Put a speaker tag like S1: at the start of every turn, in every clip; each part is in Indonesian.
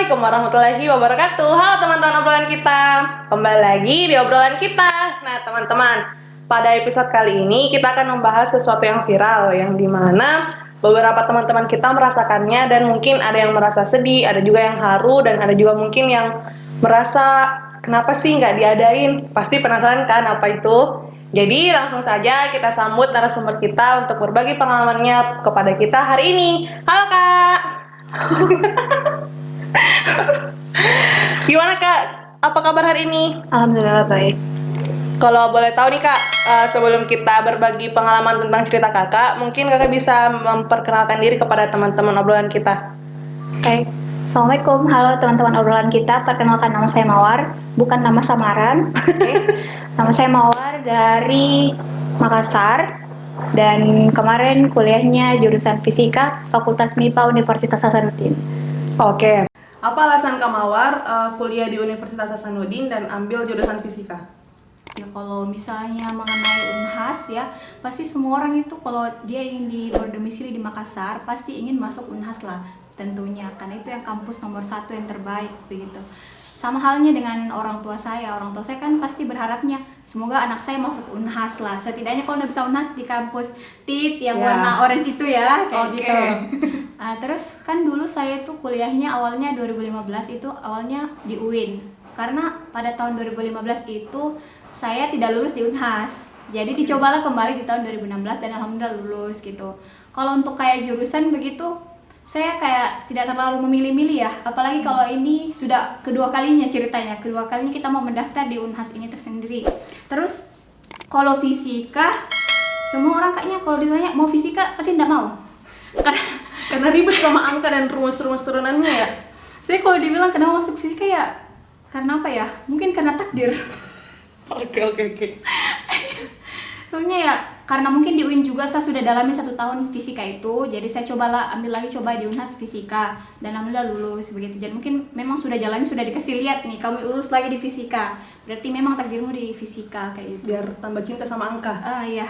S1: Assalamualaikum warahmatullahi wabarakatuh. Halo teman-teman obrolan kita. Kembali lagi di obrolan kita. Nah teman-teman, pada episode kali ini kita akan membahas sesuatu yang viral, yang dimana beberapa teman-teman kita merasakannya dan mungkin ada yang merasa sedih, ada juga yang haru, dan ada juga mungkin yang merasa kenapa sih nggak diadain. Pasti penasaran kan apa itu? Jadi langsung saja kita sambut narasumber kita untuk berbagi pengalamannya kepada kita hari ini. Halo Kak. Gimana Kak? Apa kabar hari ini?
S2: Alhamdulillah baik.
S1: Kalau boleh tahu nih Kak, sebelum kita berbagi pengalaman tentang cerita Kakak, mungkin Kakak bisa memperkenalkan diri kepada teman-teman obrolan kita.
S2: Baik. Assalamualaikum, halo teman-teman obrolan kita. Perkenalkan, nama saya Mawar, bukan nama samaran. Nama saya Mawar dari Makassar dan kemarin kuliahnya jurusan Fisika Fakultas MIPA Universitas Hasanuddin.
S1: Oke. Apa alasan Kak Mawar kuliah di Universitas Hasanuddin dan ambil jurusan fisika?
S2: Ya kalau misalnya mengenai Unhas ya, pasti semua orang itu kalau dia ingin berdomisili di Makassar pasti ingin masuk Unhas lah tentunya, karena itu yang kampus nomor 1 yang terbaik begitu. Sama halnya dengan orang tua saya kan pasti berharapnya semoga anak saya masuk Unhas lah, setidaknya kalau udah bisa Unhas di kampus TIT yang warna orange itu ya, kayak gitu. Nah, terus kan dulu saya tuh kuliahnya awalnya 2015 itu awalnya di UIN, karena pada tahun 2015 itu saya tidak lulus di Unhas, jadi dicobalah kembali di tahun 2016 dan alhamdulillah lulus gitu. Kalau untuk kayak jurusan begitu, saya kayak tidak terlalu memilih-milih ya, apalagi kalau ini sudah kedua kalinya ceritanya, kedua kalinya kita mau mendaftar di Unhas ini tersendiri. Terus kalau fisika, semua orang kayaknya kalau ditanya mau fisika pasti tidak mau,
S1: Karena ribet sama angka dan rumus-rumus turunannya ya.
S2: Saya kalau dibilang kenapa masuk fisika ya, karena apa ya? Mungkin karena takdir.
S1: Oke.
S2: Soalnya ya karena mungkin di UIN juga saya sudah dalami 1 tahun fisika itu, jadi saya ambil lagi di Unhas fisika dan alhamdulillah lulus begitu. Jadi mungkin memang sudah jalannya sudah dikasih lihat nih, kamu lulus lagi di fisika, berarti memang takdirmu di fisika kayak gitu.
S1: Biar tambah cinta sama angka.
S2: Iya.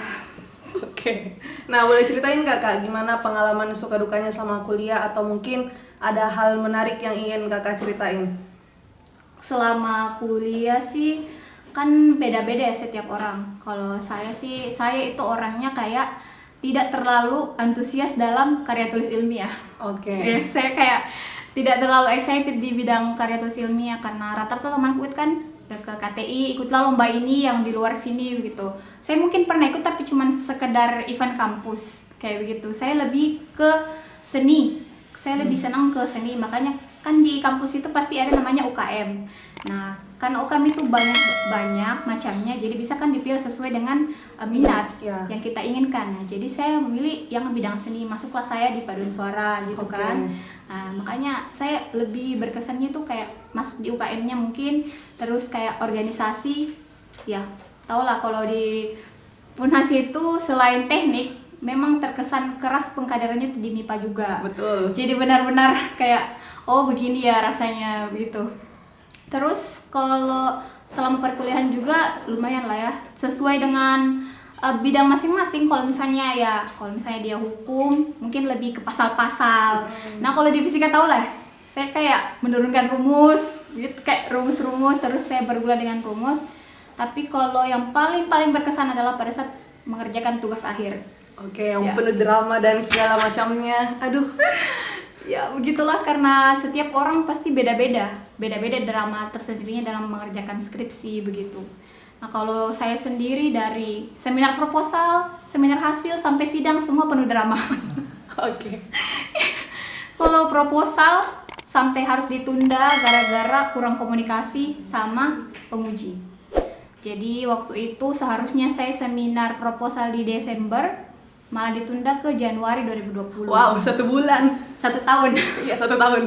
S1: Oke. Nah, boleh ceritain nggak Kak gimana pengalaman suka dukanya sama kuliah, atau mungkin ada hal menarik yang ingin Kakak ceritain?
S2: Selama kuliah sih kan beda-beda ya setiap orang. Kalau saya sih, saya itu orangnya kayak tidak terlalu antusias dalam karya tulis ilmiah.
S1: Oke.
S2: Ya, saya kayak tidak terlalu excited di bidang karya tulis ilmiah karena rata-rata temanku itu kan udah ke KTI, ikutlah lomba ini yang di luar sini begitu. Saya mungkin pernah ikut tapi cuman sekedar event kampus kayak begitu. Saya lebih ke seni. Saya lebih senang ke seni, makanya kan di kampus itu pasti ada namanya UKM. Nah, kan UKM itu banyak macamnya, jadi bisa kan dipilih sesuai dengan minat yang kita inginkan. Nah, jadi saya memilih yang bidang seni, masuklah saya di paduan suara gitu kan. Nah, makanya saya lebih berkesannya tuh kayak masuk di UKM-nya mungkin, terus kayak organisasi. Ya, tau lah kalau di Unhas itu selain teknik, memang terkesan keras pengkaderannya di MIPA juga.
S1: Betul.
S2: Jadi benar-benar kayak oh begini ya rasanya begitu. Terus kalau selama perkuliahan juga lumayan lah ya, sesuai dengan bidang masing-masing. Kalau misalnya dia hukum, mungkin lebih ke pasal-pasal. Nah kalau di fisika tau lah, saya kayak menurunkan rumus, gitu kayak rumus-rumus, terus saya bergula dengan rumus. Tapi kalau yang paling berkesan adalah pada saat mengerjakan tugas akhir.
S1: Oke, yang penuh drama dan segala macamnya. Aduh.
S2: Ya begitulah, karena setiap orang pasti beda-beda drama tersendirinya dalam mengerjakan skripsi begitu. Nah kalau saya sendiri dari seminar proposal, seminar hasil sampai sidang semua penuh drama.
S1: Oke.
S2: Kalau proposal sampai harus ditunda gara-gara kurang komunikasi sama penguji. Jadi waktu itu seharusnya saya seminar proposal di Desember, malah ditunda ke Januari 2020.
S1: Wow, 1 bulan.
S2: 1 tahun.
S1: Iya, 1 tahun.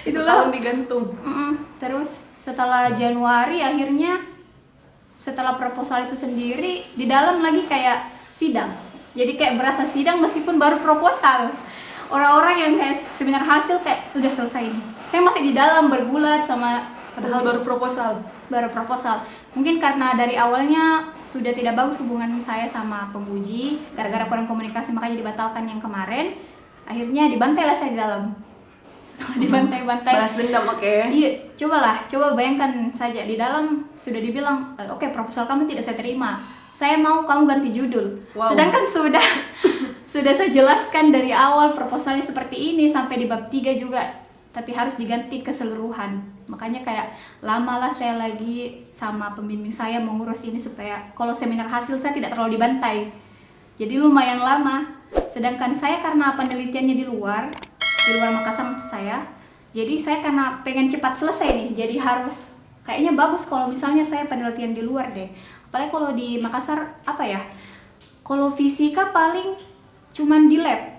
S2: Itulah.
S1: 1 tahun digantung.
S2: Terus setelah Januari akhirnya, setelah proposal itu sendiri, di dalam lagi kayak sidang. Jadi kayak berasa sidang meskipun baru proposal. Orang-orang yang kayak seminar hasil kayak udah selesai nih, saya masih di dalam bergulat sama
S1: Padahal baru proposal.
S2: Mungkin karena dari awalnya sudah tidak bagus hubungan saya sama penguji, gara-gara kurang komunikasi makanya dibatalkan yang kemarin. Akhirnya dibantai lah saya di dalam setelah dibantai-bantai.
S1: Balas dendam, oke.
S2: Iya, coba bayangkan saja di dalam sudah dibilang, oke, proposal kamu tidak saya terima. Saya mau kamu ganti judul.
S1: Wow.
S2: Sedangkan sudah saya jelaskan dari awal proposalnya seperti ini sampai di bab 3 juga, tapi harus diganti keseluruhan. Makanya kayak lama lah saya lagi sama pembimbing saya mengurus ini supaya kalau seminar hasil saya tidak terlalu dibantai. Jadi lumayan lama. Sedangkan saya karena penelitiannya di luar Makassar maksud saya. Jadi saya karena pengen cepat selesai nih, jadi harus kayaknya bagus kalau misalnya saya penelitian di luar deh. Apalagi kalau di Makassar kalau fisika paling cuman di lab.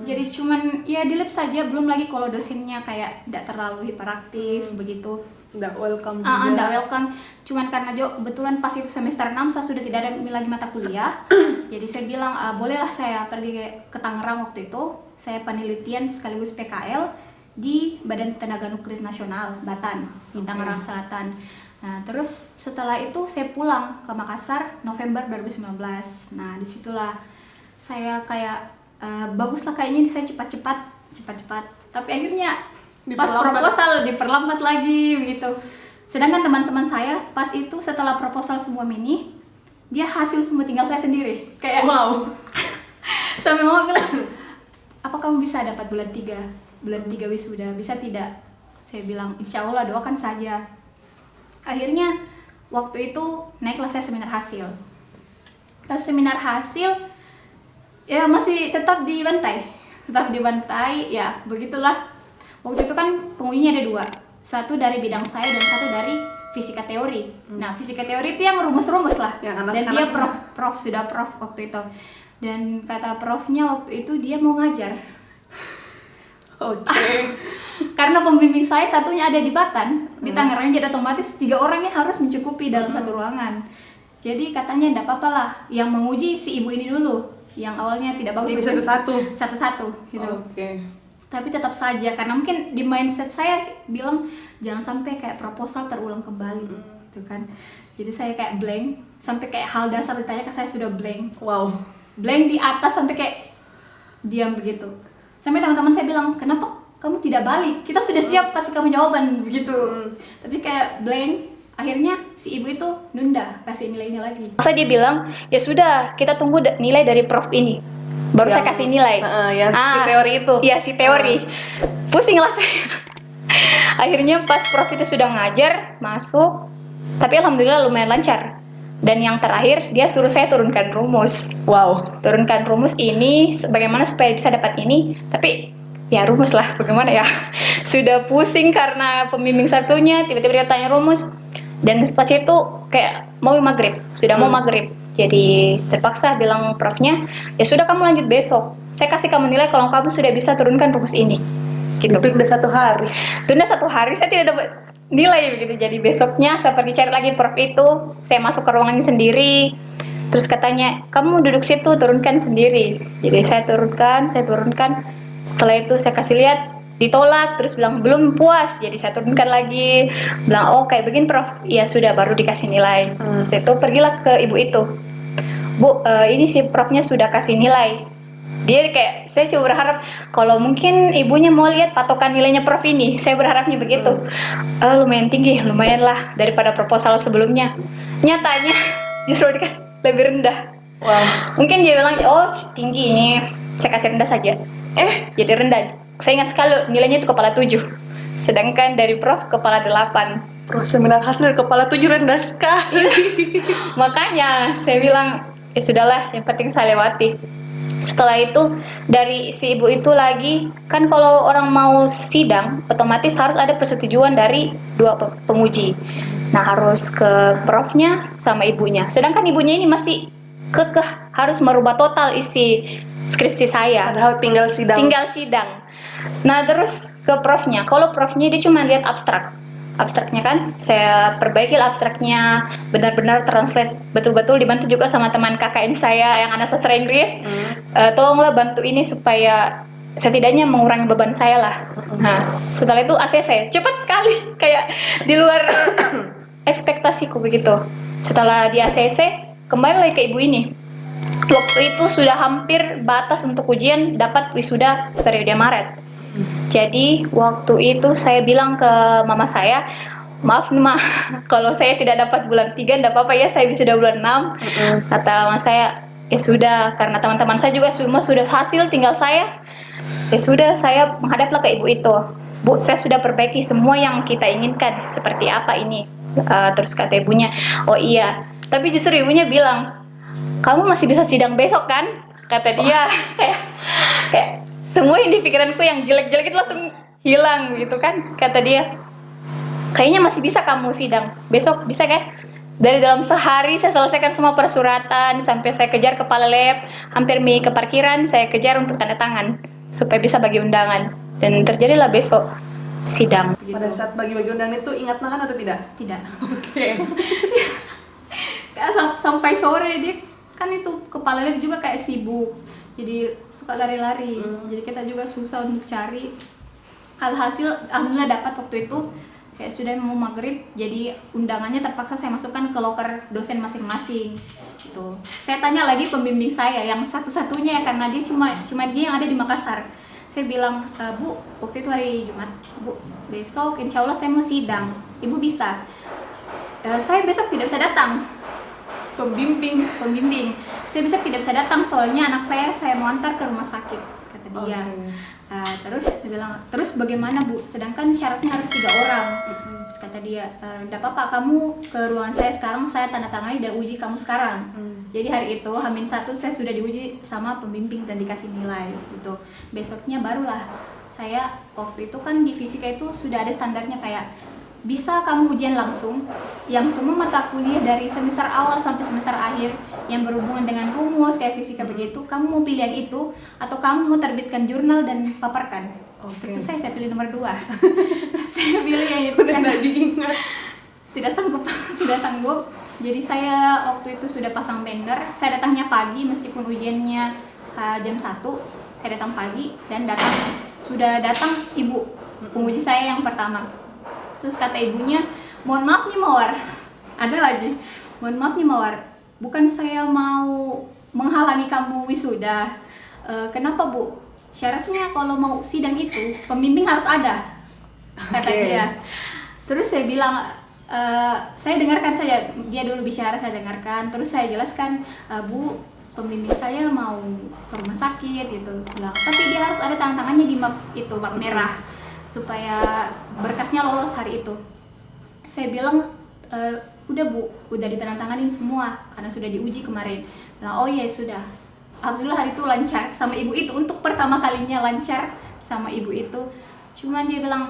S2: Jadi cuman ya di lab saja, belum lagi kalau dosennya kayak tidak terlalu hiperaktif begitu.
S1: Nggak welcome
S2: Nggak
S1: juga.
S2: welcome. Cuman karena kebetulan pas itu semester 6 saya sudah tidak ada lagi mata kuliah. Jadi saya bilang bolehlah saya pergi ke Tangerang waktu itu. Saya penelitian sekaligus PKL di Badan Tenaga Nuklir Nasional Batan di Tangerang Selatan. Nah, terus setelah itu saya pulang ke Makassar November 2019. Nah, disitulah saya kayak baguslah kayaknya saya cepat-cepat. Tapi akhirnya pas proposal diperlambat lagi begitu. Sedangkan teman-teman saya pas itu setelah proposal semua mini, dia hasil semua tinggal saya sendiri. Kayak
S1: Wow.
S2: sampai mama bilang, apa kamu bisa dapat bulan 3 wisuda, bisa tidak? Saya bilang, insya Allah doakan saja. Akhirnya waktu itu naiklah saya seminar hasil. Pas seminar hasil ya masih tetap dibantai, ya begitulah. Waktu itu kan pengujinya ada 2, satu dari bidang saya dan satu dari fisika teori. Nah, fisika teori itu yang rumus-rumus lah,
S1: Yang
S2: dan dia sudah prof waktu itu. Dan kata profnya waktu itu dia mau ngajar.
S1: Oke.
S2: Karena pembimbing saya satunya ada di Batan, di Tangerang, jadi otomatis 3 orangnya harus mencukupi dalam satu ruangan. Jadi katanya enggak apa-apa lah, yang menguji si ibu ini dulu, yang awalnya tidak bagus.
S1: Jadi
S2: satu-satu gitu.
S1: Oke.
S2: Tapi tetap saja, karena mungkin di mindset saya bilang jangan sampai kayak proposal terulang kembali, gitu kan. Jadi saya kayak blank, sampai kayak hal dasar ditanya ke saya sudah blank.
S1: Wow.
S2: Blank di atas sampai kayak diam begitu. Sampai teman-teman saya bilang, kenapa kamu tidak balik? Kita sudah siap kasih kamu jawaban begitu. Tapi kayak blank. Akhirnya si ibu itu nunda kasih nilai ini lagi. Masa dia bilang, ya sudah kita tunggu nilai dari prof ini, baru saya kasih nilai.
S1: Si teori itu.
S2: Iya, si teori. Pusing lah saya. Akhirnya pas prof itu sudah ngajar, masuk. Tapi alhamdulillah lumayan lancar. Dan yang terakhir, dia suruh saya turunkan rumus.
S1: Wow.
S2: Turunkan rumus ini, bagaimana supaya bisa dapat ini. Tapi ya rumus lah, bagaimana ya. Sudah pusing karena pembimbing satunya, tiba-tiba dia tanya rumus. Dan pas itu kayak mau maghrib, sudah mau maghrib. Jadi terpaksa bilang profnya, ya sudah kamu lanjut besok. Saya kasih kamu nilai kalau kamu sudah bisa turunkan rumus ini. Gitu.
S1: Itu udah 1 hari.
S2: Udah 1 hari saya tidak dapat nilai begitu. Jadi besoknya saya pergi cari lagi prof itu, saya masuk ke ruangannya sendiri. Terus katanya, kamu duduk situ, turunkan sendiri. Jadi saya turunkan. Setelah itu saya kasih lihat, ditolak, terus bilang belum puas. Jadi saya turunkan lagi, bilang oh kayak begini prof, ya sudah baru dikasih nilai. Setelah itu pergilah ke ibu itu, Bu, ini si profnya sudah kasih nilai. Dia kayak, saya coba berharap kalau mungkin ibunya mau lihat patokan nilainya prof ini, saya berharapnya begitu. Lumayan tinggi, lumayan lah daripada proposal sebelumnya. Nyatanya justru dikasih lebih rendah.
S1: Wow.
S2: Mungkin dia bilang, oh tinggi ini, saya kasih rendah saja. Jadi rendah. Saya ingat sekali nilainya itu kepala 7. Sedangkan dari prof kepala 8.
S1: Prof seminar hasil kepala 7 rendah sekali.
S2: Makanya saya bilang, ya sudahlah, yang penting saya lewati. Setelah itu dari si ibu itu lagi, kan kalau orang mau sidang otomatis harus ada persetujuan dari 2 penguji. Nah, harus ke profnya sama ibunya. Sedangkan ibunya ini masih kekeh harus merubah total isi skripsi saya.
S1: Padahal tinggal sidang.
S2: Nah, terus ke profnya. Kalau profnya dia cuma lihat abstraknya kan, saya perbaiki abstraknya, benar-benar translate betul-betul, dibantu juga sama teman KKN saya yang anak sastra Inggris. Tolonglah bantu ini supaya setidaknya mengurangi beban saya lah. Nah, setelah itu ACC cepat sekali, kayak di luar ekspektasiku begitu. Setelah di ACC kembali lagi ke ibu ini. Waktu itu sudah hampir batas untuk ujian, dapat wisuda periode Maret. Jadi waktu itu saya bilang ke mama saya, maaf nih ma, kalau saya tidak dapat bulan 3 enggak apa-apa ya, saya sudah bulan 6. Kata mama saya, ya sudah, karena teman-teman saya juga semua sudah hasil, tinggal saya. Ya sudah, saya menghadaplah ke ibu itu. Bu, saya sudah perbaiki semua yang kita inginkan. Seperti apa ini? Terus kata ibunya, oh iya. Tapi justru ibunya bilang, kamu masih bisa sidang besok kan? Kata dia. Kayak semua yang di pikiranku yang jelek-jelek itu langsung hilang gitu kan. Kata dia, kayaknya masih bisa kamu sidang besok, bisa kan? Dari dalam sehari saya selesaikan semua persuratan sampai saya kejar kepala lab, hampir ke parkiran saya kejar untuk tanda tangan supaya bisa bagi undangan, dan terjadilah besok sidang.
S1: Pada saat bagi-bagi undangan itu ingat makan atau tidak?
S2: Tidak.
S1: Oke.
S2: Sampai sore dia kan itu kepala lab juga kayak sibuk, jadi suka lari-lari. Jadi kita juga susah untuk cari. Alhasil alhamdulillah dapat waktu itu, kayak sudah mau maghrib, jadi undangannya terpaksa saya masukkan ke loker dosen masing-masing gitu. Saya tanya lagi pembimbing saya yang satu-satunya ya, karena dia cuma dia yang ada di Makassar. Saya bilang, Bu, waktu itu hari Jumat, Bu, besok insya Allah saya mau sidang, Ibu bisa? Saya besok tidak bisa datang.
S1: Pembimbing,
S2: saya besok tidak bisa datang soalnya anak saya mau antar ke rumah sakit, kata dia. Terus saya bilang, terus bagaimana Bu? Sedangkan syaratnya harus 3 orang. Terus kata dia, enggak apa-apa, kamu ke ruangan saya sekarang, saya tanda tangani dan uji kamu sekarang. Jadi hari itu H-1 saya sudah diuji sama pembimbing dan dikasih nilai gitu. Besoknya barulah saya, waktu itu kan di fisika itu sudah ada standarnya kayak bisa kamu ujian langsung yang semua mata kuliah dari semester awal sampai semester akhir yang berhubungan dengan rumus kayak fisika begitu, kamu mau pilih yang itu atau kamu mau terbitkan jurnal dan paparkan. Itu saya pilih nomor 2. Saya pilih yang itu.
S1: Udah nggak diingat.
S2: Tidak sanggup. Jadi saya waktu itu sudah pasang banner, saya datangnya pagi meskipun ujiannya jam 1, saya datang pagi dan sudah datang ibu penguji saya yang pertama. Terus kata ibunya, mohon maaf nih Mawar, ada lagi, mohon maaf nih Mawar, bukan saya mau menghalangi kamu wisuda. Kenapa Bu? Syaratnya kalau mau sidang itu pembimbing harus ada, kata dia. Terus saya bilang, saya dengarkan saja, dia dulu bicara, saya dengarkan. Terus saya jelaskan, Bu, pembimbing saya mau ke rumah sakit gitu, bilang, tapi dia harus ada tanda tangannya di map merah supaya berkasnya lolos hari itu. Saya bilang, udah Bu, udah ditandatanganin semua karena sudah diuji kemarin. Nah, oh iya sudah. Alhamdulillah hari itu lancar sama ibu itu, untuk pertama kalinya lancar sama ibu itu. Cuman dia bilang,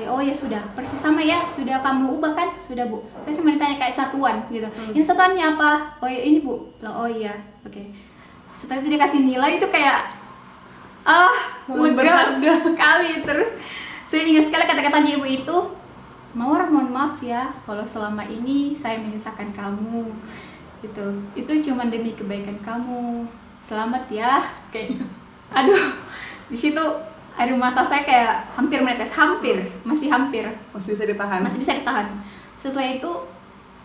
S2: oh ya sudah, persis sama ya, sudah kamu ubah kan? Sudah Bu. Saya cuma ditanya kayak satuan gitu. Ini satuannya apa? Oh ya ini Bu. Bilang, oh iya, oke. Setelah itu dia kasih nilai itu kayak lega sekali. Terus saya ingat sekali kata-katanya ibu itu, Mawar mohon maaf ya kalau selama ini saya menyusahkan kamu gitu. Itu cuma demi kebaikan kamu. Selamat ya. Kayak aduh, di situ air mata saya kayak hampir menetes, masih
S1: bisa ditahan.
S2: Setelah itu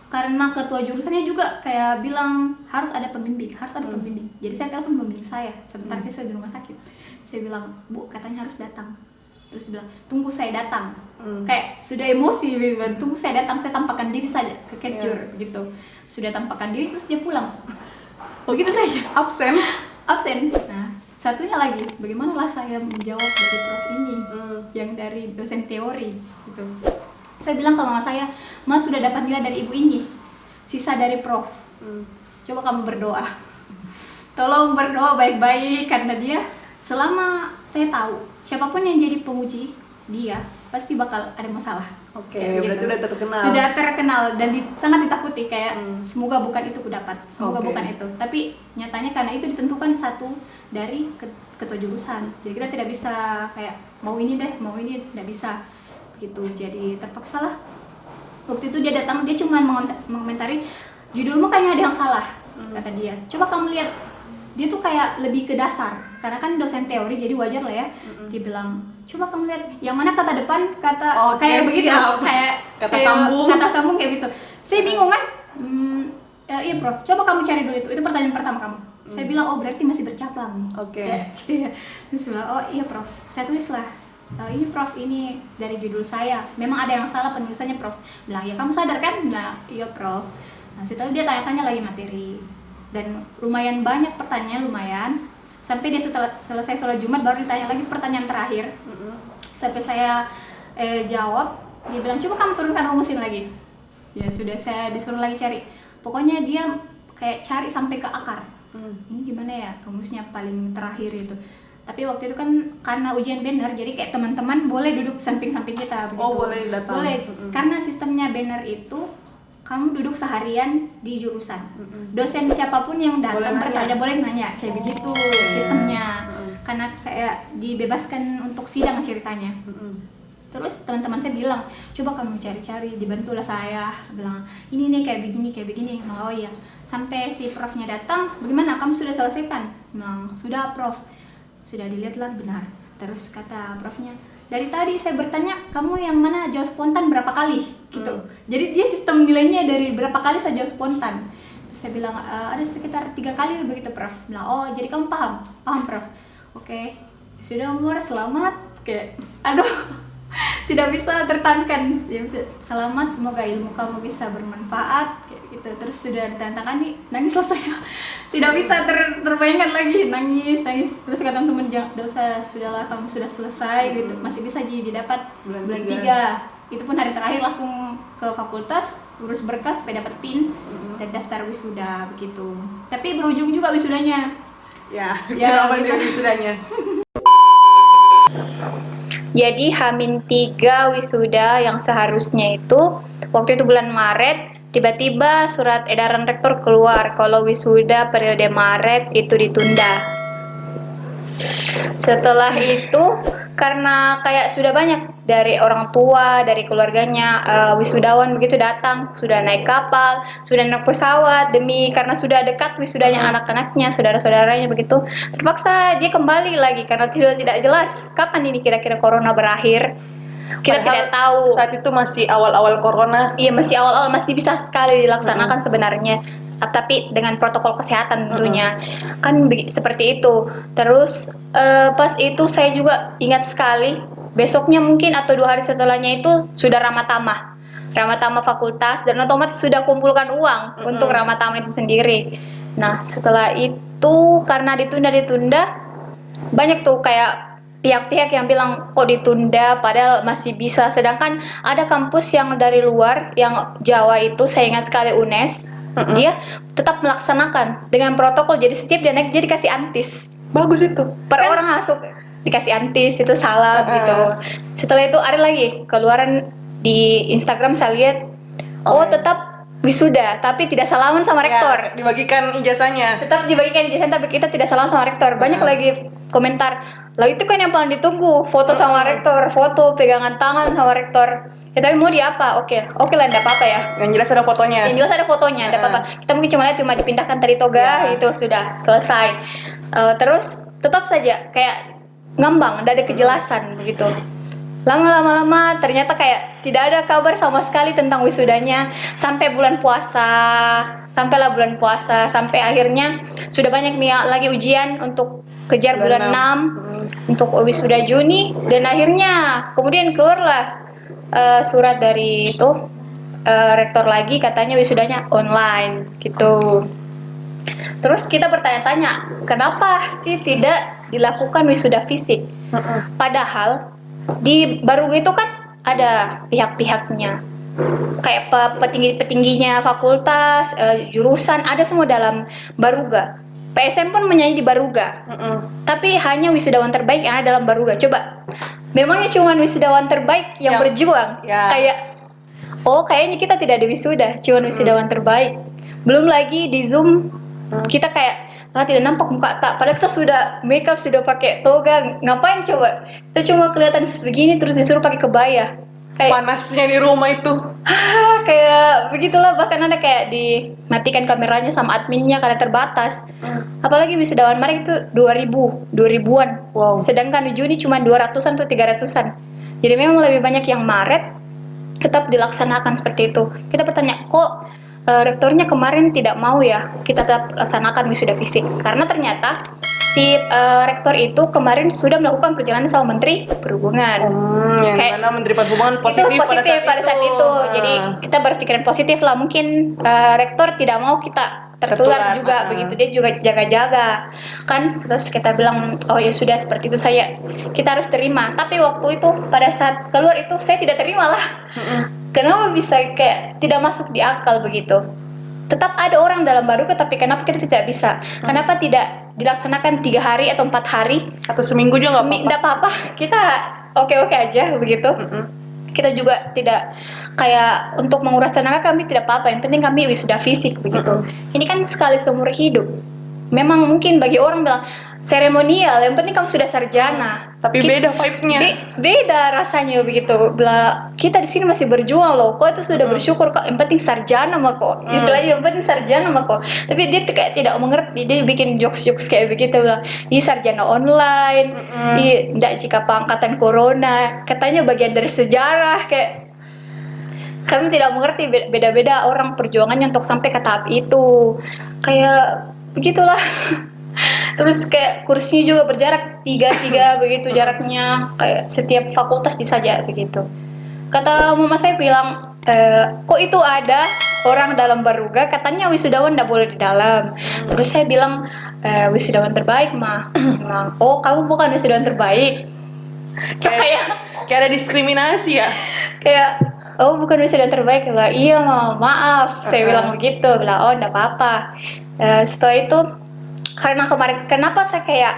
S2: karena ketua jurusannya juga kayak bilang harus ada pembimbing. Jadi saya telepon pembimbing saya, sebentar dia sudah di rumah sakit. Saya bilang, Bu, katanya harus datang. Terus dia bilang, tunggu saya datang. Kayak sudah emosi, tunggu saya datang, saya tampakkan diri saja ke Ketjur gitu. Sudah tampakkan diri terus dia pulang. Begitu saja.
S1: Absen.
S2: Nah, satunya lagi, bagaimana saya menjawab dari prof ini yang dari dosen teori gitu. Saya bilang ke mama saya, Mas sudah dapat nilai dari ibu ini, sisa dari prof. Coba kamu berdoa. Tolong berdoa baik-baik karena dia, selama saya tahu siapapun yang jadi penguji dia pasti bakal ada masalah.
S1: Berarti udah terkenal.
S2: Sudah terkenal dan sangat ditakuti kayak semoga bukan itu ku dapat, bukan itu. Tapi nyatanya karena itu ditentukan satu dari ketua jurusan. Jadi kita tidak bisa kayak mau ini tidak bisa gitu. Jadi terpaksalah. Waktu itu dia datang, dia cuma mengomentari judulmu kayaknya ada yang salah, kata dia. Coba kamu lihat, dia tuh kayak lebih ke dasar karena kan dosen teori jadi wajar lah ya. Dia bilang, coba kamu lihat yang mana kata depan, kayak begitu, kayak kata sambung kayak gitu. Saya bingung kan, iya Prof, coba kamu cari dulu itu pertanyaan pertama kamu. Saya bilang, oh berarti masih bercabang.
S1: Oke.
S2: Ya, gitu ya. Terus bilang, oh iya Prof. Saya tulislah, ini Prof, ini dari judul saya. Memang ada yang salah penulisannya Prof. Bilang, ya kamu sadar kan? Bilang, iya Prof. Nah setelah dia tanya-tanya lagi materi. Dan lumayan banyak pertanyaan, lumayan. Sampai dia setelah selesai sholat Jumat baru ditanya lagi pertanyaan terakhir. Sampai saya jawab, dia bilang, coba kamu turunkan, rumusin lagi. Ya sudah, saya disuruh lagi cari. Pokoknya dia kayak cari sampai ke akar. Ini gimana ya rumusnya paling terakhir itu. Tapi waktu itu kan karena ujian banner, jadi kayak teman-teman boleh duduk samping-samping kita begitu.
S1: Oh, boleh datang.
S2: Boleh. Karena sistemnya banner itu kamu duduk seharian di jurusan. Dosen siapapun yang datang bertanya boleh nanya, kayak begitu sistemnya. Karena kayak dibebaskan untuk sidang ceritanya. Terus teman-teman saya bilang, coba kamu cari-cari, dibantulah saya. Bilang, ini nih kayak begini. Oh iya. Sampai si profnya datang, bagaimana kamu sudah selesaikan? Bilang, sudah Prof. Sudah dilihatlah benar. Terus kata profnya, dari tadi saya bertanya, kamu yang mana jawab spontan berapa kali? Gitu. Jadi dia sistem nilainya dari berapa kali saya jawab spontan. Terus saya bilang, ada sekitar 3 kali begitu Prof. Bilang, oh jadi kamu paham? Paham Prof. Oke. Sudah umur, selamat. Kayak, aduh. Tidak bisa tertahankan. Selamat, semoga ilmu kamu bisa bermanfaat kayak gitu. Terus sudah ditanyakan, nangislah saya. Tidak bisa terbayangkan lagi, nangis. Terus kata teman, jangan usah, sudahlah kamu sudah selesai gitu. Masih bisa didapat bulan 3. Itu pun hari terakhir langsung ke fakultas, urus berkas supaya dapat PIN dan daftar wisuda begitu. Tapi berujung juga wisudanya.
S1: Ya, kenapa dia wisudanya?
S3: Jadi H-3 wisuda yang seharusnya itu waktu itu bulan Maret, tiba-tiba surat edaran rektor keluar kalau wisuda periode Maret itu ditunda. Setelah itu karena kayak sudah banyak dari orang tua, dari keluarganya wisudawan begitu datang, sudah naik kapal, sudah naik pesawat karena sudah dekat wisudanya anak-anaknya, saudara-saudaranya begitu. Terpaksa dia kembali lagi karena tidak jelas kapan ini kira-kira corona berakhir. Kita tidak tahu.
S1: Saat itu masih awal-awal corona.
S3: Iya, masih awal-awal, masih bisa sekali dilaksanakan sebenarnya. Tapi dengan protokol kesehatan tentunya. Kan seperti itu. Terus pas itu saya juga ingat sekali, besoknya mungkin atau 2 hari setelahnya itu sudah ramatama fakultas, dan otomatis sudah kumpulkan uang untuk ramatama itu sendiri. Nah setelah itu karena ditunda banyak tuh kayak pihak-pihak yang bilang kok ditunda padahal masih bisa, sedangkan ada kampus yang dari luar yang Jawa itu saya ingat sekali UNES, dia tetap melaksanakan dengan protokol, jadi setiap dia naik dia dikasih antis.
S1: Bagus itu.
S3: Per orang masuk dikasih antis, itu salah gitu. Setelah itu ada lagi keluaran di Instagram saya lihat, tetap wisuda tapi tidak salaman sama rektor.
S1: Ya, dibagikan ijazahnya.
S3: Tetap dibagikan ijazah tapi kita tidak salaman sama rektor. Banyak lagi komentar, lah itu kan yang paling ditunggu, foto sama rektor, foto pegangan tangan sama rektor. Ya tapi mau di apa? Oke lah, enggak apa-apa ya.
S1: Yang jelas ada fotonya.
S3: Yang jelas ada fotonya, enggak apa-apa. Kita mungkin cuma dipindahkan dari toga, itu sudah selesai. Terus tetap saja kayak ngambang, enggak ada kejelasan begitu. Lama-lama ternyata kayak tidak ada kabar sama sekali tentang wisudanya sampai bulan puasa. Sampailah bulan puasa, sampai akhirnya sudah banyak lagi ujian untuk kejar bulan 6 untuk wisuda Juni, dan akhirnya kemudian keluarlah surat dari itu rektor lagi katanya wisudanya online gitu. Terus kita bertanya-tanya, kenapa sih tidak dilakukan wisuda fisik? Padahal di Baruga itu kan ada pihak-pihaknya, kayak petingginya fakultas, jurusan, ada semua dalam Baruga. PSM pun menyanyi di Baruga, tapi hanya wisudawan terbaik yang ada dalam Baruga. Coba, memangnya cuma wisudawan terbaik yang berjuang? Kayak, kayaknya kita tidak ada wisuda, cuma wisudawan terbaik. Belum lagi di Zoom, kita kayak tidak nampak muka tak, padahal kita sudah make up, sudah pakai toga, ngapain coba? Kita cuma kelihatan sebegini terus disuruh pakai kebaya. Kayak
S1: panasnya di rumah itu.
S3: Kayak begitulah, bahkan ada kayak dimatikan kameranya sama adminnya karena terbatas. Apalagi wisudawan Maret itu 2000-an. Wow. Sedangkan di Juni cuma 200-an atau 300-an. Jadi memang lebih banyak yang Maret tetap dilaksanakan seperti itu. Kita bertanya, kok rektornya kemarin tidak mau ya kita tetap laksanakan wisuda fisik karena ternyata si rektor itu kemarin sudah melakukan perjalanan sama Menteri Perhubungan.
S1: Yang
S3: Kayak
S1: mana Menteri Perhubungan
S3: itu
S1: positif,
S3: positif pada saat itu. Jadi
S1: Ah.
S3: kita berpikiran positif lah. Mungkin rektor tidak mau kita tertular
S1: Tertular,
S3: juga begitu. Dia juga jaga-jaga kan. Terus kita bilang oh ya sudah seperti itu saya kita harus terima. Tapi waktu itu pada saat keluar itu saya tidak terima lah. Kenapa bisa kayak tidak masuk di akal begitu? Tetap ada orang dalam Baruga tapi kenapa kita tidak bisa? Kenapa tidak dilaksanakan 3 hari atau 4 hari?
S1: Atau seminggu juga nggak apa-apa.
S3: Nggak apa-apa. Kita oke-oke aja begitu. Kita juga tidak kayak untuk menguras tenaga kami tidak apa-apa. Yang penting kami wisuda fisik begitu. Ini kan sekali seumur hidup. Memang mungkin bagi orang bilang seremonial. Yang penting kamu sudah sarjana.
S1: Tapi beda vibe-nya.
S3: Beda rasanya begitu. Kita di sini masih berjuang loh. Kok itu sudah bersyukur kok. Yang penting sarjana mah kok. Istilahnya yang penting sarjana mah kok. Tapi dia tuh kayak tidak mengerti. Dia bikin jokes-jokes kayak begitu bilang. Ini sarjana online. Ini tidak jika pangkatan corona. Katanya bagian dari sejarah kayak. Kami tidak mengerti beda-beda orang perjuangannya untuk sampai ke tahap itu. Kayak begitulah. Terus kayak kursinya juga berjarak 3 begitu jaraknya, kayak setiap fakultas disaja begitu. Kata mama saya bilang, kok itu ada orang dalam Baruga katanya wisudawan tidak boleh di dalam. Terus saya bilang, wisudawan terbaik mah. Bilang, oh kamu bukan wisudawan terbaik. Kayak
S1: ada diskriminasi ya.
S3: Kayak oh bukan wisudawan terbaik. Bilang, iya maaf. Saya bilang begitu. Bilang oh tidak apa-apa. Setelah itu karena kemarin kenapa saya kayak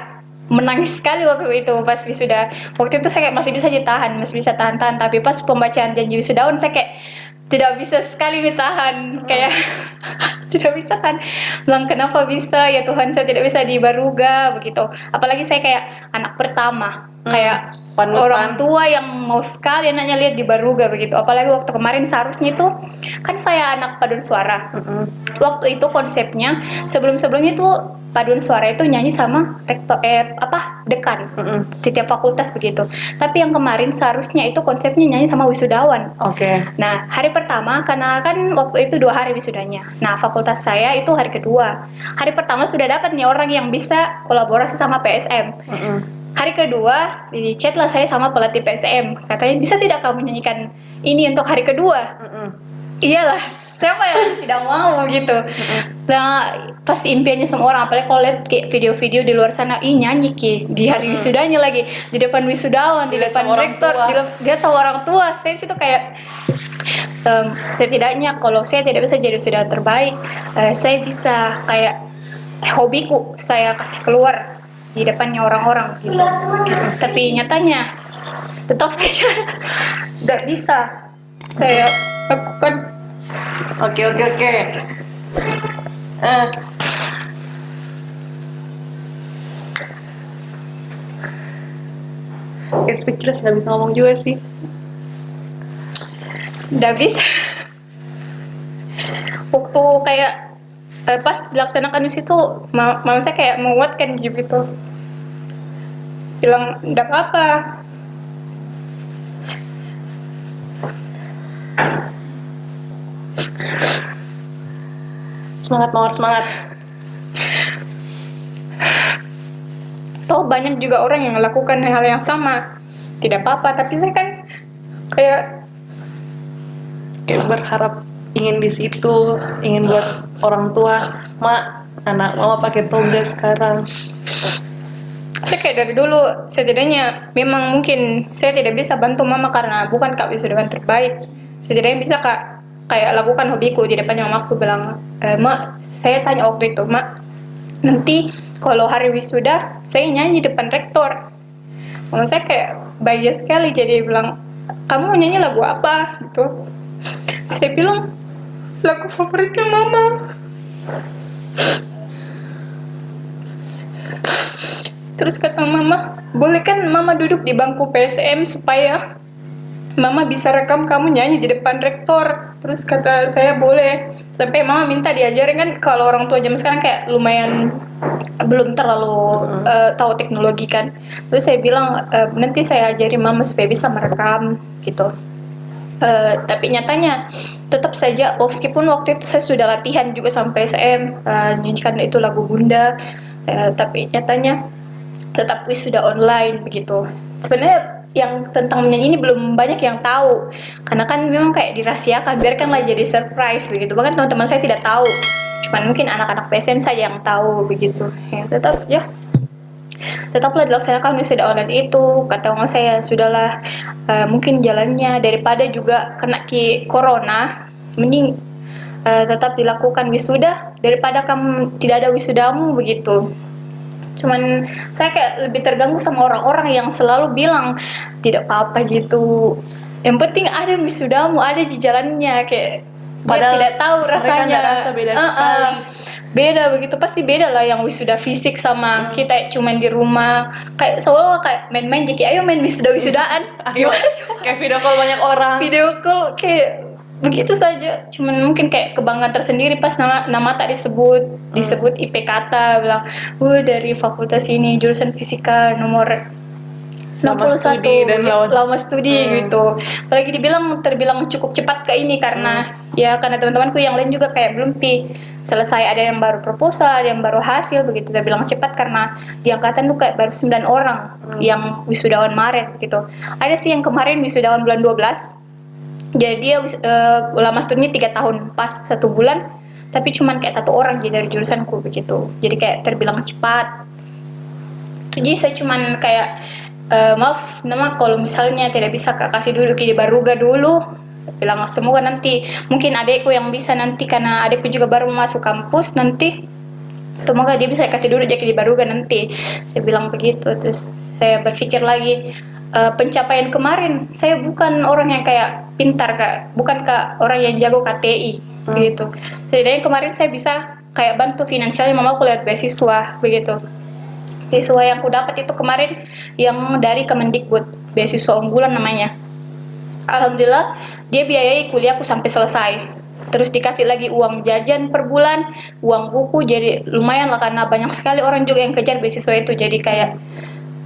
S3: menangis sekali waktu itu pas wisuda. Waktu itu saya kayak masih bisa ditahan, masih bisa tahan-tahan, tapi pas pembacaan janji wisudawan saya kayak tidak bisa sekali ditahan, kayak tidak bisa kan. Bilang kenapa bisa ya Tuhan saya tidak bisa di Baruga begitu. Apalagi saya kayak anak pertama, kayak
S1: Panutan.
S3: orang tua yang mau sekali anaknya lihat di Baruga begitu. Apalagi waktu kemarin seharusnya itu kan saya anak paduan suara. Waktu itu konsepnya sebelum-sebelumnya itu paduan suara itu nyanyi sama rektor dekan setiap fakultas begitu. Tapi yang kemarin seharusnya itu konsepnya nyanyi sama wisudawan.
S1: Oke.
S3: Nah hari pertama karena kan waktu itu 2 hari wisudanya. Nah fakultas saya itu hari kedua. Hari pertama sudah dapat nih orang yang bisa kolaborasi sama PSM. Hari kedua di chat lah saya sama pelatih PSM. Katanya bisa tidak kamu nyanyikan ini untuk hari kedua? Iyalah, siapa yang tidak mau gitu. Nah, pas impiannya semua orang, apalagi kalau lihat kayak video-video di luar sana, nyanyi ki di hari wisudanya lagi, di depan wisudawan, di depan rektor, dilihat sama orang tua. Saya situ kayak setidaknya kalau saya tidak bisa jadi wisudawan terbaik, saya bisa kayak hobiku saya kasih keluar di depannya orang-orang gitu. Tapi nyatanya tetap saja nggak bisa saya lakukan.
S1: Oke. Kayak speechless, nggak bisa ngomong juga sih.
S3: Nggak bisa. Waktu kayak pas dilaksanakan di situ, mama saya kayak menguatkan gitu. Bilang nggak apa-apa.
S1: Semangat mawar semangat.
S3: Toh banyak juga orang yang melakukan hal yang sama. Tidak apa-apa, tapi saya kan kayak
S1: berharap ingin di situ, ingin buat orang tua, mak, anak mama pakai toga sekarang.
S3: saya kayak dari dulu setidaknya memang mungkin saya tidak bisa bantu mama karena bukan kak wisudawan terbaik. Setidaknya bisa kak kayak lakukan hobiku di depannya mamaku bilang, mak saya tanya waktu itu, mak nanti kalau hari wisuda saya nyanyi depan rektor. Mama saya kayak bahagia sekali jadi bilang, kamu mau nyanyi lagu apa gitu. Saya bilang lagu favoritnya mama. Terus kata mama, boleh kan mama duduk di bangku PSM supaya mama bisa rekam kamu nyanyi di depan rektor. Terus kata saya boleh. Sampai mama minta diajarin kan, kalau orang tua zaman sekarang kayak lumayan belum terlalu tahu teknologi kan. Terus saya bilang nanti saya ajarin mama supaya bisa merekam gitu. Tapi nyatanya tetap saja meskipun waktu itu saya sudah latihan juga sampai saya nyanyikan itu lagu Bunda, tapi nyatanya tetap wisuda online begitu. Sebenarnya yang tentang menyanyi ini belum banyak yang tahu karena kan memang kayak dirahasiakan, biarkanlah jadi surprise begitu. Bahkan teman-teman saya tidak tahu, cuman mungkin anak-anak PSM saja yang tahu begitu. Ya, tetaplah dilaksanakan wisuda online itu. Kata orang saya, sudahlah, mungkin jalannya daripada juga kena corona, mending tetap dilakukan wisuda daripada kamu tidak ada wisudamu begitu. Cuman saya kayak lebih terganggu sama orang-orang yang selalu bilang tidak apa-apa gitu, yang penting ada wisudamu, ada di jalannya, kayak
S1: Padahal
S3: dia tidak tahu
S1: mereka
S3: rasanya.
S1: nggak rasa beda sekali.
S3: Beda begitu, pasti beda lah yang wisuda fisik sama kita cuman di rumah, kayak seolah kayak main-main jadi ayo main wisudaan.
S1: Ayo, kayak video call banyak orang.
S3: Video call kayak begitu saja, cuman mungkin kayak kebanggaan tersendiri pas nama tak disebut IP kata, bilang dari fakultas ini jurusan fisika nomor
S1: Lama
S3: 61
S1: studi dan
S3: lama studi gitu. Apalagi terbilang cukup cepat ke ini karena ya karena teman-temanku yang lain juga kayak belum selesai, ada yang baru proposal, ada yang baru hasil begitu. Terbilang cepat karena di angkatan tuh kayak baru 9 orang yang wisudawan Maret gitu. Ada sih yang kemarin wisudawan bulan 12. Jadi dia lama studinya 3 tahun, pas 1 bulan tapi cuman kayak 1 orang jadi dari jurusanku begitu. Jadi kayak terbilang cepat. Jadi saya cuman kayak maaf nama kalau misalnya tidak bisa Kak kasih duduk di Baruga dulu, bilang semoga nanti mungkin adekku yang bisa nanti karena adekku juga baru masuk kampus nanti, semoga dia bisa kasih duduk jadi di Baruga nanti, saya bilang begitu. Terus saya berpikir lagi, pencapaian kemarin saya bukan orang yang kayak pintar Kak, bukan Kak orang yang jago KTI gitu. Setidaknya kemarin saya bisa kayak bantu finansialnya mamaku lewat beasiswa begitu. Beasiswa yang aku dapat itu kemarin yang dari Kemendikbud, beasiswa unggulan namanya. Alhamdulillah dia biayai kuliahku sampai selesai. Terus dikasih lagi uang jajan per bulan, uang buku, jadi lumayan lah karena banyak sekali orang juga yang kejar beasiswa itu. Jadi kayak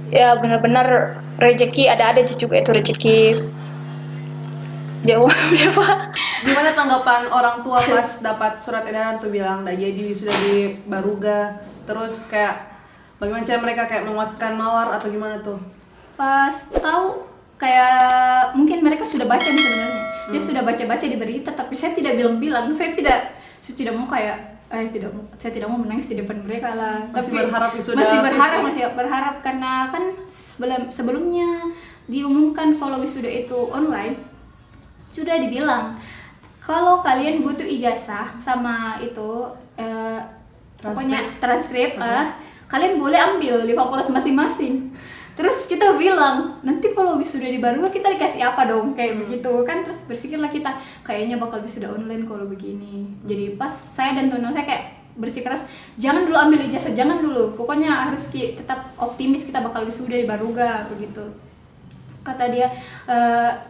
S3: ya benar-benar rezeki, ada juga itu rezeki. Jauh berapa?
S1: Gimana tanggapan orang tua pas dapat surat edaran tuh bilang nggak jadi wisuda di Baruga? Terus kayak bagaimana cara mereka kayak menguatkan Mawar atau gimana tuh?
S2: Pas tahu kayak mungkin mereka sudah baca nih sebenarnya. Dia sudah baca-baca di berita, tapi saya tidak bilang-bilang. Saya tidak mau kayak saya tidak mau menangis di depan mereka lah.
S1: Masih
S2: Tapi
S1: berharap wisuda
S2: masih berharap karena kan sebelumnya diumumkan kalau wisuda itu online, sudah dibilang kalau kalian butuh ijazah sama itu pokoknya transkrip, kalian boleh ambil di fakultas masing-masing. Terus kita bilang, nanti kalau wisuda di Baruga kita dikasih apa dong, kayak begitu kan. Terus berpikirlah kita, kayaknya bakal wisuda online kalau begini. Jadi pas saya dan teman-teman saya kayak bersikeras, jangan dulu ambil ijazah, jangan dulu. Pokoknya harus tetap optimis kita bakal wisuda di Baruga begitu. Kata dia,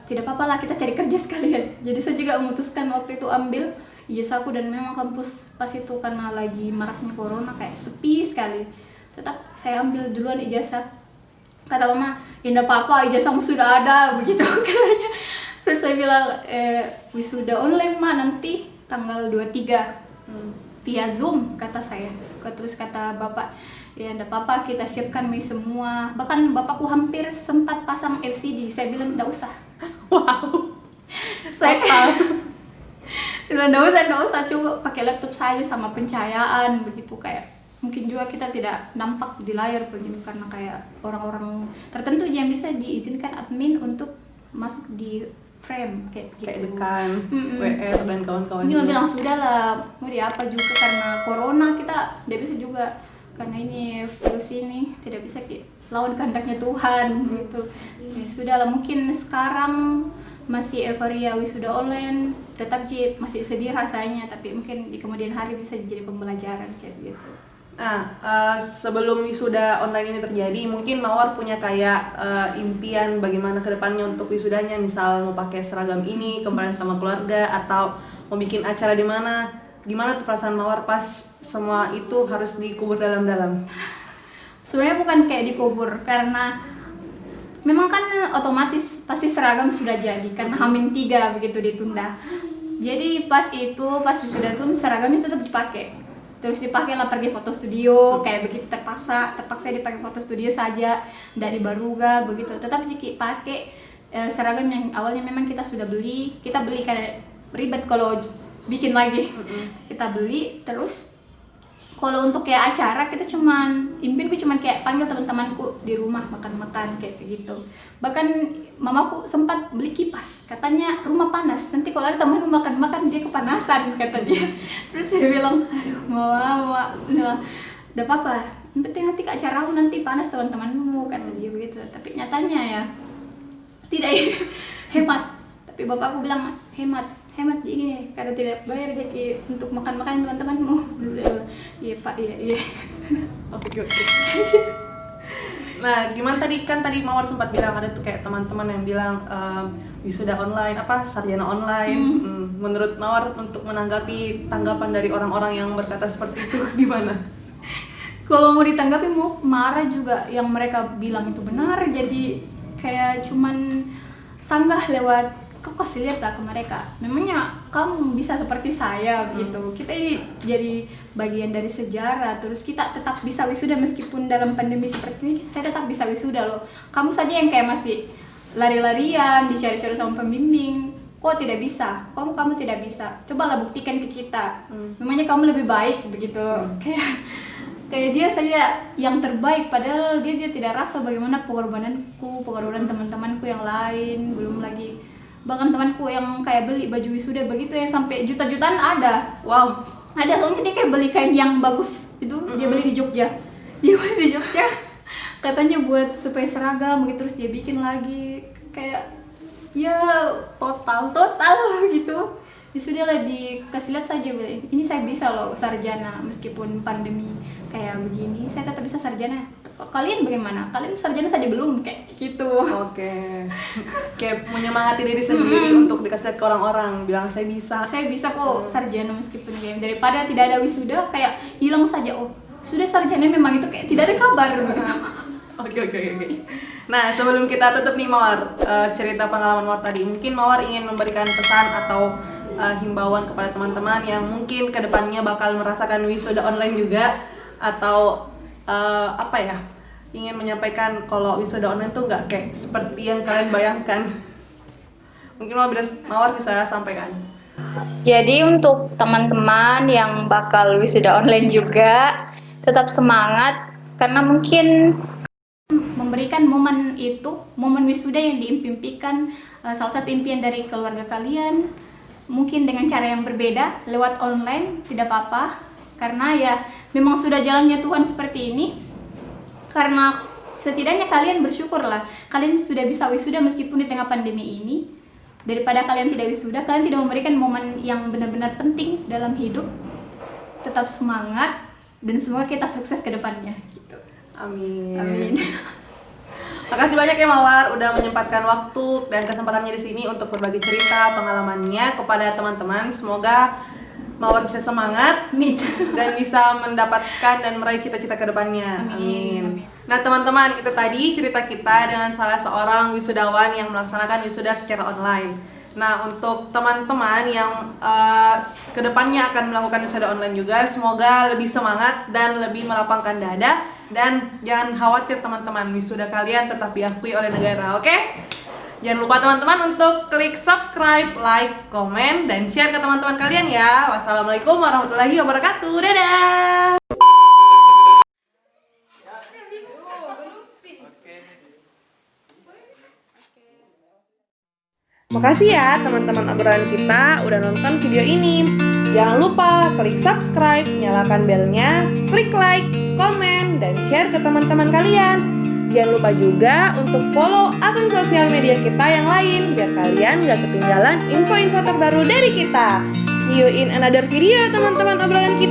S2: tidak apa-apa lah kita cari kerja sekalian. Jadi saya juga memutuskan waktu itu ambil ijazahku, dan memang kampus pas itu karena lagi maraknya corona kayak sepi sekali. Tetap saya ambil duluan ijazah. Kata mama, ya enggak apa-apa, ijazahmu sudah ada begitu katanya. Terus saya bilang, wisuda online mah nanti tanggal 23 via Zoom kata saya. Terus kata bapak, ya enggak apa-apa kita siapkan nih semua. Bahkan bapakku hampir sempat pasang LCD. Saya bilang enggak usah.
S1: Wow.
S2: Saya enggak usah, coba pakai laptop saja sama pencahayaan begitu, kayak mungkin juga kita tidak nampak di layar begitu karena kayak orang-orang tertentu yang bisa diizinkan admin untuk masuk di frame kayak gitu.
S1: Kayak dekan, WR dan kawan-kawan.
S2: Juga bilang sudah lah, mau di apa juga karena corona kita tidak bisa juga karena ini virus ini tidak bisa lawan kehendaknya Tuhan gitu. Ya sudah lah, mungkin sekarang masih euforia wisuda online, tetap masih sedih rasanya, tapi mungkin di kemudian hari bisa jadi pembelajaran kayak gitu.
S1: Nah, sebelum wisuda online ini terjadi, mungkin Mawar punya kayak impian bagaimana kedepannya untuk wisudanya, misal mau pakai seragam ini, kembali sama keluarga, atau mau bikin acara di mana. Gimana tuh perasaan Mawar pas semua itu harus dikubur dalam-dalam?
S2: Sebenarnya bukan kayak dikubur, karena memang kan otomatis pasti seragam sudah jadi karena H-3 begitu ditunda. Jadi pas sudah Zoom seragamnya tetap dipakai. Terus dipakai lah pergi foto studio kayak begitu, terpaksa dipakai foto studio saja dari Baruga begitu. Tetap dipakai seragam yang awalnya memang kita sudah beli. Kita beli kayak ribet kalau bikin lagi. Kita beli terus kalau untuk kayak acara kita impianku cuman kayak panggil teman-temanku di rumah makan-makan kayak begitu. Bahkan mamaku sempat beli kipas, katanya rumah panas, nanti kalau ada temanmu makan-makan dia kepanasan kata dia. Terus saya bilang, aduh mama, udah apa-apa, yang penting nanti ke acaramu nanti panas teman-temanmu kata dia begitu. Tapi nyatanya ya tidak hemat. Tapi bapakku bilang hemat ini karena tidak bayar jadi untuk makan-makan teman-temanmu. Iya pak, iya.
S1: Oke. Nah, gimana tadi Mawar sempat bilang ada tuh kayak teman-teman yang bilang wisuda online, sarjana online. Menurut Mawar untuk menanggapi tanggapan dari orang-orang yang berkata seperti itu gimana?
S2: Kalau mau ditanggapi mau marah juga, yang mereka bilang itu benar, jadi kayak cuman sanggah lewat kau kasih lihat lah ke mereka, memangnya kamu bisa seperti saya gitu. Kita ini jadi bagian dari sejarah, terus kita tetap bisa wisuda meskipun dalam pandemi seperti ini. Saya tetap bisa wisuda loh. Kamu saja yang kayak masih lari-larian dicari-cari sama pembimbing, kok tidak bisa, kamu tidak bisa, cobalah buktikan ke kita. Memangnya kamu lebih baik begitu. Kayak dia saja yang terbaik, padahal dia tidak rasa bagaimana pengorbanan teman-temanku yang lain. Belum lagi bahkan temanku yang kayak beli baju wisuda begitu yang sampai juta-jutaan ada.
S1: Wow.
S2: Ada, soalnya dia kayak beli kain yang bagus itu. Dia beli di Jogja. Katanya buat supaya seragam begitu, terus dia bikin lagi kayak ya total gitu. Ya sudah lah, dikasih lihat saja, ini saya bisa loh sarjana meskipun pandemi kayak begini, saya tetap bisa sarjana. Kalian bagaimana? Kalian sarjana saja belum kayak gitu.
S1: Oke. Kayak menyemangati diri sendiri untuk dikasih lihat ke orang-orang, bilang saya bisa
S2: kok sarjana meskipun kayak daripada tidak ada wisuda kayak hilang saja. Oh, sudah sarjana memang itu kayak tidak ada kabar gitu.
S1: Oke. Nah, sebelum kita tutup nih Mawar, cerita pengalaman Mawar tadi, mungkin Mawar ingin memberikan pesan atau himbauan kepada teman-teman yang mungkin kedepannya bakal merasakan wisuda online juga, atau ingin menyampaikan kalau wisuda online tuh nggak kayak seperti yang kalian bayangkan. Mungkin Mawar bisa sampaikan.
S3: Jadi untuk teman-teman yang bakal wisuda online juga, tetap semangat karena mungkin
S2: memberikan momen wisuda yang diimpikan, salah satu impian dari keluarga kalian, mungkin dengan cara yang berbeda lewat online, tidak apa-apa, karena ya memang sudah jalannya Tuhan seperti ini. Karena setidaknya kalian bersyukurlah, kalian sudah bisa wisuda meskipun di tengah pandemi ini. Daripada kalian tidak wisuda, kalian tidak memberikan momen yang benar-benar penting dalam hidup. Tetap semangat dan semoga kita sukses ke depannya gitu. Amin.
S1: Makasih banyak ya Mawar udah menyempatkan waktu dan kesempatannya di sini untuk berbagi cerita pengalamannya kepada teman-teman. Semoga Mawar bisa semangat dan bisa mendapatkan dan meraih cita-cita ke depannya. Amin. Nah teman-teman, itu tadi cerita kita dengan salah seorang wisudawan yang melaksanakan wisuda secara online. Nah untuk teman-teman yang kedepannya akan melakukan wisuda online juga, semoga lebih semangat dan lebih melapangkan dada. Dan jangan khawatir teman-teman, wisuda kalian tetap diakui oleh negara, oke? Jangan lupa teman-teman untuk klik subscribe, like, komen, dan share ke teman-teman kalian ya. Wassalamualaikum warahmatullahi wabarakatuh. Dadah! Makasih ya teman-teman obrolan kita udah nonton video ini. Jangan lupa klik subscribe, nyalakan belnya, klik like, komen, dan share ke teman-teman kalian. Jangan lupa juga untuk follow akun sosial media kita yang lain biar kalian gak ketinggalan info-info terbaru dari kita. See you in another video teman-teman obrolan kita.